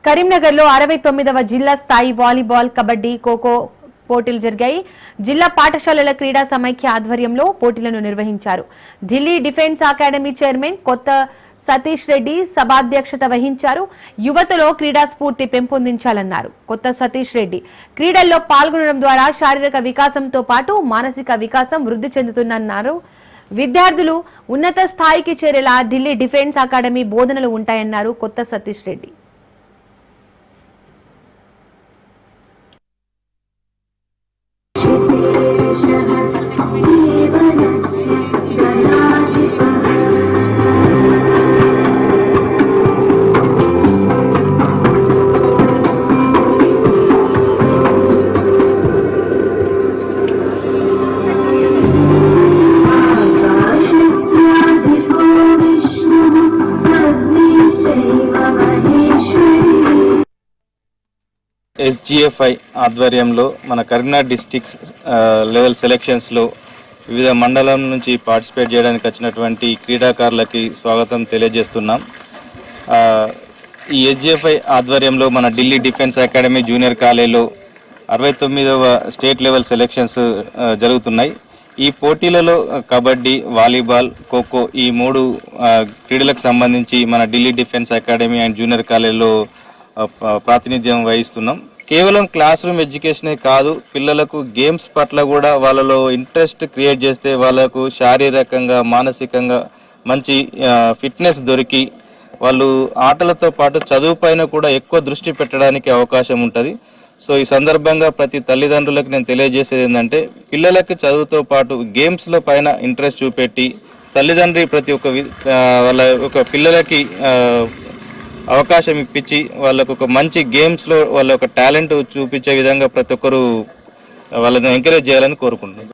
కరీంనగర్ లో 69వ జిల్లా స్థాయి వాలీబాల్, కబడ్డీ, ఖోఖో పోటీలు జరిగాయి. జిల్లా పాఠశాలల క్రీడా సమైక్య ఆధ్వర్యంలో పోటీలను నిర్వహించారు. ఢిల్లీ డిఫెన్స్ అకాడమీ చైర్మన్ కొత్త సతీష్ రెడ్డి సభాధ్యక్షత వహించారు. యువతలో క్రీడా స్ఫూర్తి పెంపొందించాలన్నారు కొత్త సతీష్ రెడ్డి. క్రీడల్లో పాల్గొనడం ద్వారా శారీరక వికాసంతో పాటు మానసిక వికాసం వృద్ధి చెందుతుందన్నారు. విద్యార్థులు ఉన్నత స్థాయికి చేరేలా ఢిల్లీ డిఫెన్స్ అకాడమీ బోధనలు ఉంటాయన్నారు కొత్త సతీష్ రెడ్డి. SGFI ఆధ్వర్యంలో మన కరీంనగర్ డిస్ట్రిక్ట్ లెవెల్ సెలక్షన్స్లో వివిధ మండలం నుంచి పార్టిసిపేట్ చేయడానికి వచ్చినటువంటి క్రీడాకారులకి స్వాగతం తెలియజేస్తున్నాం. ఈ SGFI ఆధ్వర్యంలో మన ఢిల్లీ డిఫెన్స్ అకాడమీ జూనియర్ కాలేజీలో 69వ స్టేట్ లెవెల్ సెలక్షన్స్ జరుగుతున్నాయి. ఈ పోటీలలో కబడ్డీ, వాలీబాల్, ఖోఖో ఈ 3 క్రీడలకు సంబంధించి మన Delhi defence academy and junior కాలేజీలో ప్రాతినిధ్యం వహిస్తున్నాం. కేవలం క్లాస్ రూమ్ ఎడ్యుకేషనే కాదు, పిల్లలకు గేమ్స్ పట్ల కూడా వాళ్ళలో ఇంట్రెస్ట్ క్రియేట్ చేస్తే వాళ్ళకు శారీరకంగా మానసికంగా మంచి ఫిట్నెస్ దొరికి వాళ్ళు ఆటలతో పాటు చదువు పైన కూడా ఎక్కువ దృష్టి పెట్టడానికి అవకాశం ఉంటుంది. సో ఈ సందర్భంగా ప్రతి తల్లిదండ్రులకు నేను తెలియజేసేది ఏంటంటే, పిల్లలకి చదువుతో పాటు గేమ్స్ల పైన ఇంట్రెస్ట్ చూపెట్టి తల్లిదండ్రి ప్రతి ఒక్క వాళ్ళ ఒక పిల్లలకి అవకాశం ఇప్పించి వాళ్ళకు ఒక మంచి గేమ్స్లో వాళ్ళ ఒక టాలెంట్ చూపించే విధంగా ప్రతి ఒక్కరు వాళ్ళని ఎంకరేజ్ చేయాలని కోరుకుంటున్నాను.